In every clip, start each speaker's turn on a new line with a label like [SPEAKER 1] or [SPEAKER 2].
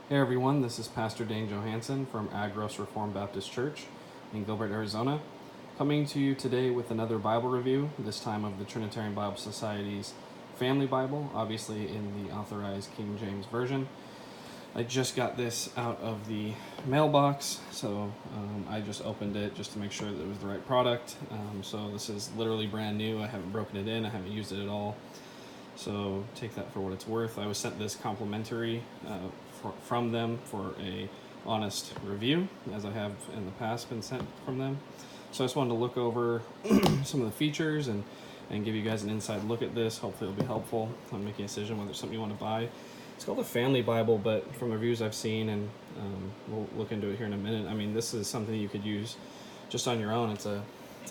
[SPEAKER 1] Hey everyone, this is Pastor Dane Johansson from Agros Reformed Baptist Church in Gilbert, Arizona, coming to you today with another Bible review, this time of the Trinitarian Bible Society's Family Bible, obviously in the Authorized King James Version. I just got this out of the mailbox, so I just opened it just to make sure that it was the right product. So this is literally brand new. I haven't broken it in, I haven't used it at all. So take that for what it's worth. I was sent this complimentary from them for a honest review, as I have in the past been sent from them. So I just wanted to look over some of the features and give you guys an inside look at this. Hopefully it'll be helpful on making a decision whether it's something you want to buy. It's called a Family Bible, but from reviews I've seen, and we'll look into it here in a minute, I mean, this is something you could use just on your own. It's a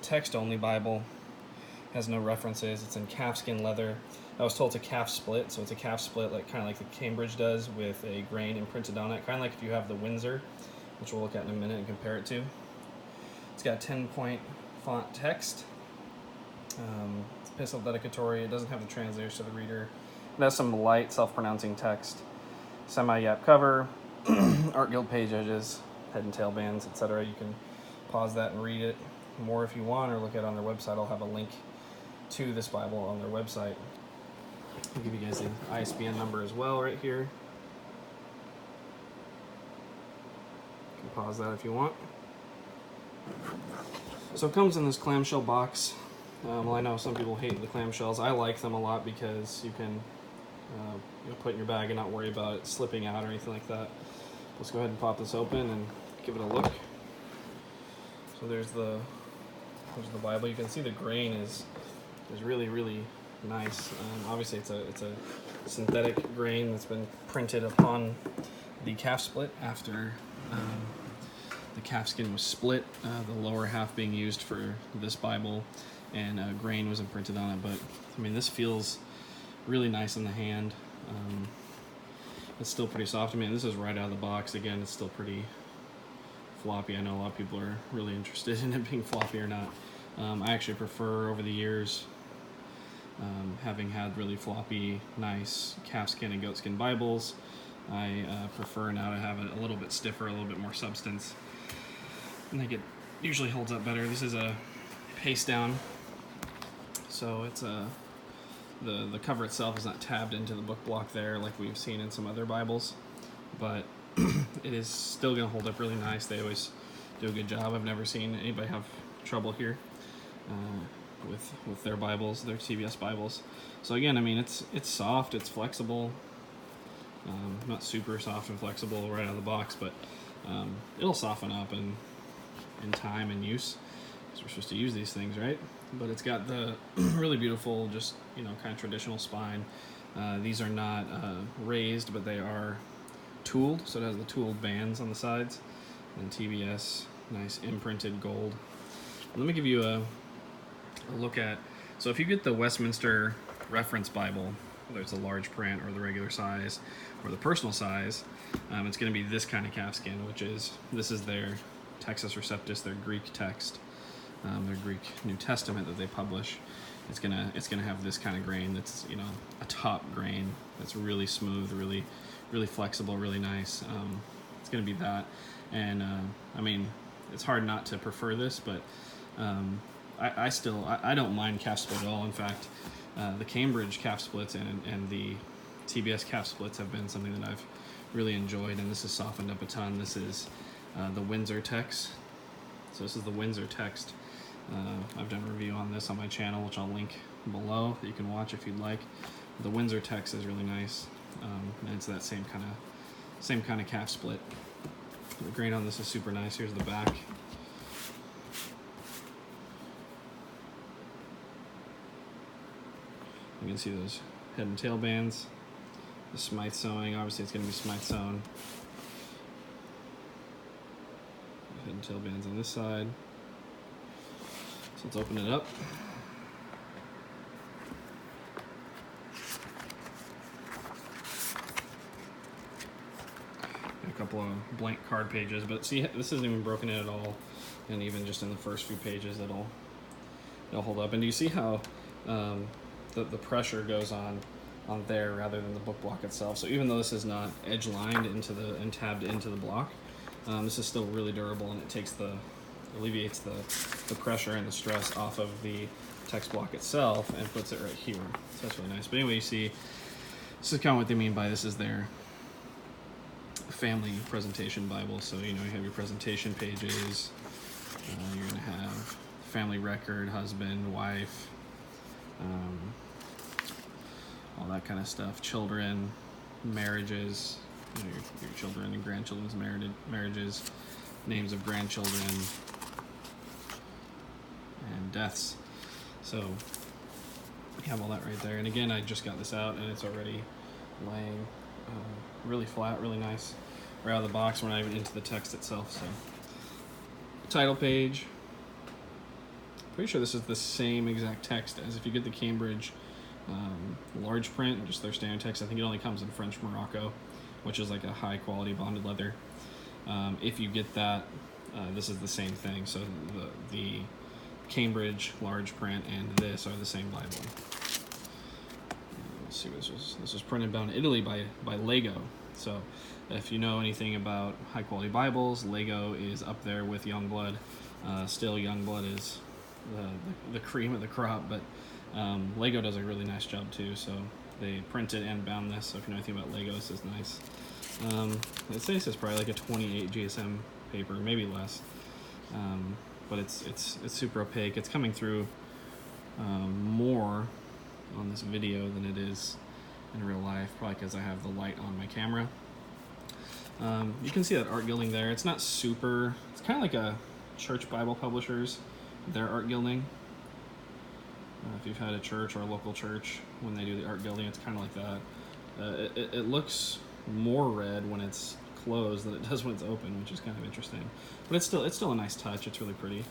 [SPEAKER 1] text-only Bible. Has no references. It's in calfskin leather. I was told it's a calf split, so it's a calf split kind of like the Cambridge does, with a grain imprinted on it, kind of like if you have the Windsor, which we'll look at in a minute and compare it to. It's got 10-point font text. It's epistle dedicatory. It doesn't have the translators to the reader. It has some light self-pronouncing text. Semi-yap cover, art guild page edges, head and tail bands, etc. You can pause that and read it more if you want, or look at it on their website. I'll have a link to this Bible on their website. I'll give you guys the ISBN number as well right here. You can pause that if you want. So it comes in this clamshell box. Well, I know some people hate the clamshells. I like them a lot because you can put it in your bag and not worry about it slipping out or anything like that. Let's go ahead and pop this open and give it a look. So there's the Bible. You can see the grain is really, really nice. Obviously it's a synthetic grain that's been printed upon the calf split after the calfskin was split, the lower half being used for this Bible, and grain was imprinted on it. But I mean, this feels really nice in the hand. It's still pretty soft. I mean, this is right out of the box. Again, it's still pretty floppy. I know a lot of people are really interested in it being floppy or not. I actually prefer, over the years, having had really floppy, nice calfskin and goatskin Bibles, I prefer now to have it a little bit stiffer, a little bit more substance. I think it usually holds up better. This is a paste down, so it's the cover itself is not tabbed into the book block there like we've seen in some other Bibles, but it is still going to hold up really nice. They always do a good job. I've never seen anybody have trouble here with their Bibles, their TBS Bibles. So again, I mean, it's soft, it's flexible. Not super soft and flexible right out of the box, but it'll soften up in time and use, because we're supposed to use these things, right? But it's got the really beautiful, just kind of traditional spine. These are not raised, but they are tooled, so it has the tooled bands on the sides, and TBS, nice imprinted gold. Let me give you a look at, so if you get the Westminster Reference Bible, whether it's a large print or the regular size or the personal size, it's going to be this kind of calfskin, this is their Textus Receptus, their Greek text, their Greek New Testament that they publish. It's gonna have this kind of grain that's a top grain that's really smooth, really flexible, really nice. It's gonna be that, and I mean, it's hard not to prefer this, but I don't mind calf split at all. In fact, the Cambridge calf splits and the TBS calf splits have been something that I've really enjoyed, and this has softened up a ton. This is the Windsor Text. So this is the Windsor Text. I've done a review on this on my channel, which I'll link below, that you can watch if you'd like. The Windsor Text is really nice, and it's that same kind of calf split. The grain on this is super nice. Here's the back. You can see those head and tail bands. The Smythe sewing, obviously it's going to be Smythe sewn. Head and tail bands on this side. So let's open it up. A couple of blank card pages, but see, this isn't even broken in at all, and even just in the first few pages it'll hold up. And do you see how the pressure goes on on there rather than the book block itself. So even though this is not edge lined into the and tabbed into the block, this is still really durable, and it alleviates the pressure and the stress off of the text block itself and puts it right here. So that's really nice. But anyway, you see, this is kind of what they mean by this is their family presentation Bible. So you have your presentation pages. You're going to have family record, husband, wife, all that kind of stuff. Children, marriages, your children and grandchildren's marriages, names of grandchildren, and deaths. So you have all that right there. And again, I just got this out, and it's already laying really flat, really nice. Right out of the box. We're not even into the text itself. So title page. Pretty sure this is the same exact text as if you get the Cambridge large print, just their standard text. I think it only comes in French Morocco, which is like a high quality bonded leather. If you get that, this is the same thing. So the Cambridge large print and this are the same Bible. Let's see, this was printed down in Italy by Lego. So if you know anything about high quality Bibles, Lego is up there with Youngblood. Still, Youngblood is the cream of the crop, but Lego does a really nice job too. So they printed and bound this. So if you know anything about Lego, this is nice. I'd say this is probably like a 28 GSM paper, maybe less. But it's super opaque. It's coming through more on this video than it is in real life, probably because I have the light on my camera. You can see that art gilding there. It's not super, it's kind of like a church Bible publishers, their art gilding. If you've had a church or a local church, when they do the art gilding, it's kind of like that. It looks more red when it's closed than it does when it's open, which is kind of interesting. But it's still a nice touch. It's really pretty.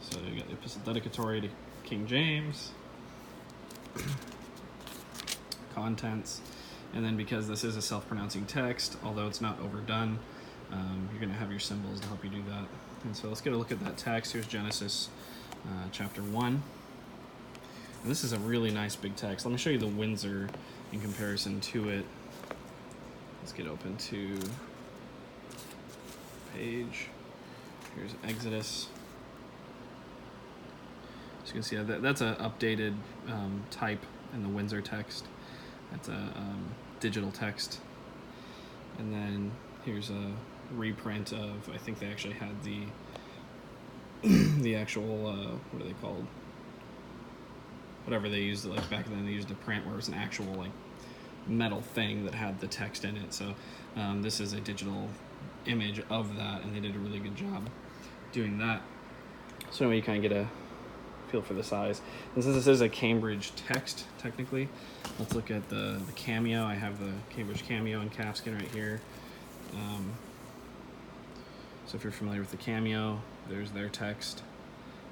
[SPEAKER 1] So you got the epistle dedicatory to King James, contents, and then because this is a self-pronouncing text, although it's not overdone, you're going to have your symbols to help you do that. And so let's get a look at that text. Here's Genesis chapter 1. And this is a really nice big text. Let me show you the Windsor in comparison to it. Let's get open to page. Here's Exodus. So you can see that's an updated type in the Windsor text. That's a digital text. And then here's a reprint of, I think they actually had the actual, what are they called? Whatever they used, like back then they used a print where it was an actual like metal thing that had the text in it. So this is a digital image of that, and they did a really good job doing that. So anyway, you kind of get a feel for the size. This is a Cambridge text, technically. Let's look at the Cameo. I have the Cambridge Cameo and Calfskin right here. So if you're familiar with the Cameo, there's their text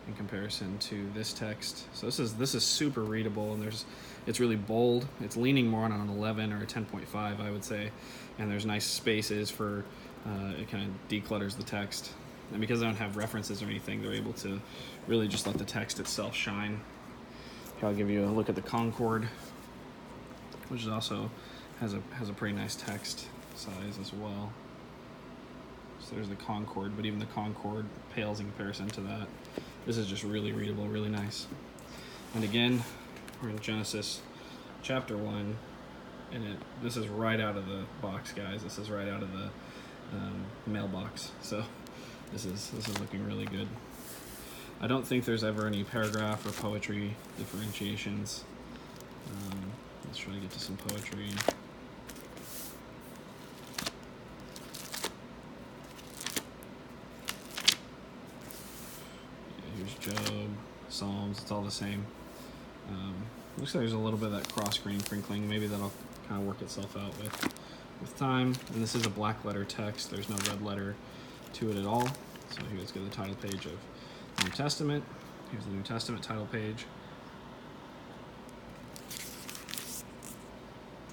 [SPEAKER 1] in comparison to this text. So this is super readable, and it's really bold. It's leaning more on an 11 or a 10.5, I would say, and there's nice spaces for it kind of declutters the text. And because I don't have references or anything, they're able to really just let the text itself shine. Here, I'll give you a look at the Concord, which also has a pretty nice text size as well. So there's the Concord, but even the Concord pales in comparison to that. This is just really readable, really nice. And again, we're in Genesis chapter 1, and this is right out of the box, guys. This is right out of the mailbox. So this is looking really good. I don't think there's ever any paragraph or poetry differentiations. Let's try to get to some poetry. Job, Psalms, it's all the same. Looks like there's a little bit of that cross grain crinkling. Maybe that'll kind of work itself out with time. And this is a black letter text. There's no red letter to it at all. So here, let's get the title page of the New Testament. Here's the New Testament title page.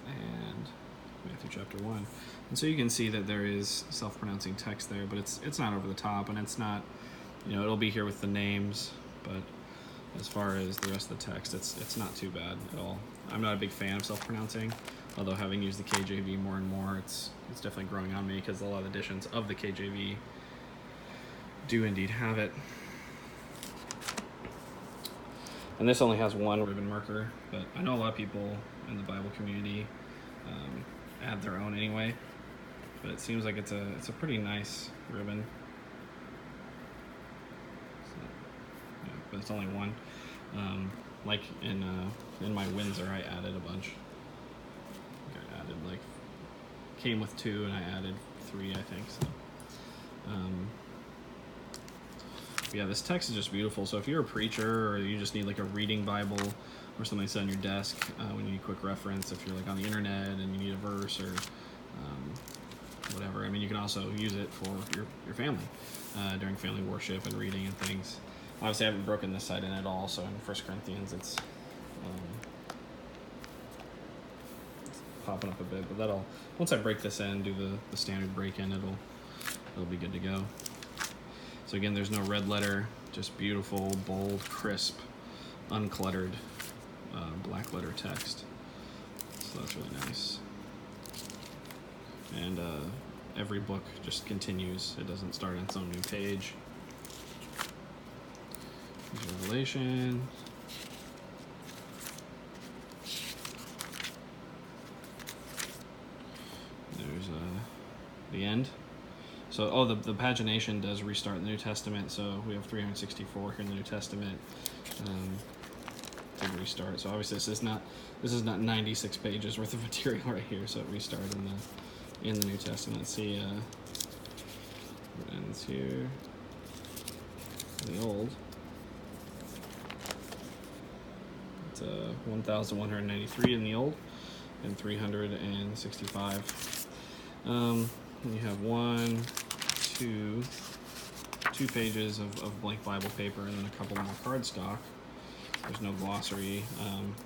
[SPEAKER 1] And Matthew chapter 1. And so you can see that there is self-pronouncing text there, but it's not over the top, and it's not, it'll be here with the names, but as far as the rest of the text, it's not too bad at all. I'm not a big fan of self-pronouncing, although having used the KJV more and more, it's definitely growing on me because a lot of editions of the KJV do indeed have it. And this only has one ribbon marker, but I know a lot of people in the Bible community add their own anyway. But it seems like it's a pretty nice ribbon. So, yeah, but it's only one. Like in my Windsor, I added a bunch. I added came with 2, and I added 3, I think. So. Yeah, this text is just beautiful. So if you're a preacher, or you just need a reading Bible or something set on your desk when you need quick reference, if you're on the internet and you need a verse or whatever, I mean, you can also use it for your family during family worship and reading and things. Obviously, I haven't broken this side in at all, so in 1 Corinthians it's popping up a bit, but once I break this in, do the standard break-in, it'll be good to go. So again, there's no red letter, just beautiful, bold, crisp, uncluttered black letter text. So that's really nice. And every book just continues. It doesn't start on some new page. There's Revelation. There's the end. So, the pagination does restart in the New Testament. So we have 364 here in the New Testament. Did restart. So obviously this is not 96 pages worth of material right here. So it restarted in the New Testament. Let's see. It ends here. The Old. It's 1,193 in the Old, and 365. And you have 2 pages of blank Bible paper, and then a couple more cardstock. There's no glossary,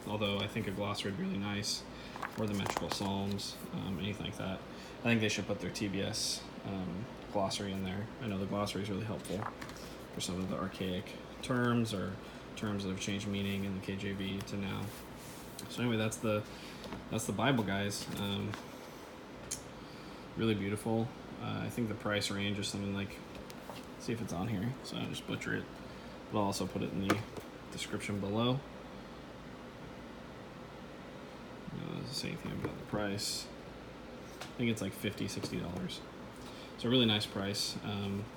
[SPEAKER 1] although I think a glossary would be really nice, or the Metrical Psalms, anything like that. I think they should put their TBS glossary in there. I know the glossary is really helpful for some of the archaic terms or terms that have changed meaning in the KJV to now. So anyway, that's the Bible, guys. Really beautiful. I think the price range is something like, see if it's on here, so I'll just butcher it, but I'll also put it in the description below. Doesn't say anything about the price. I think it's like $50-$60. So a really nice price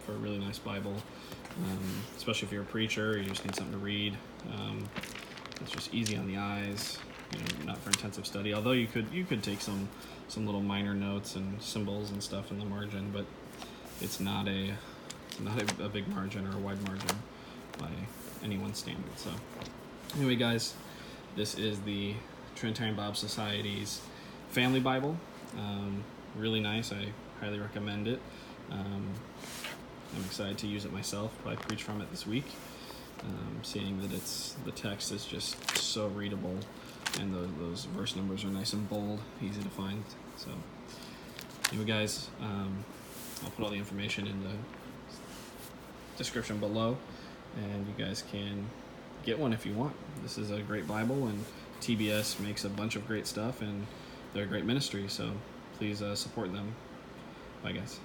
[SPEAKER 1] for a really nice Bible, especially if you're a preacher or you just need something to read. It's just easy on the eyes, not for intensive study. Although you could take some little minor notes and symbols and stuff in the margin, but it's not a big margin or a wide margin by anyone's standard. So anyway, guys, this is the Trinitarian Bible Society's Family Bible. Really nice. I highly recommend it. I'm excited to use it myself. Probably preach from it this week. Seeing that the text is just so readable, and those verse numbers are nice and bold, easy to find. So anyway, guys, I'll put all the information in the description below, and you guys can get one if you want. This is a great Bible, and TBS makes a bunch of great stuff, and they're a great ministry, so please support them. Bye, guys.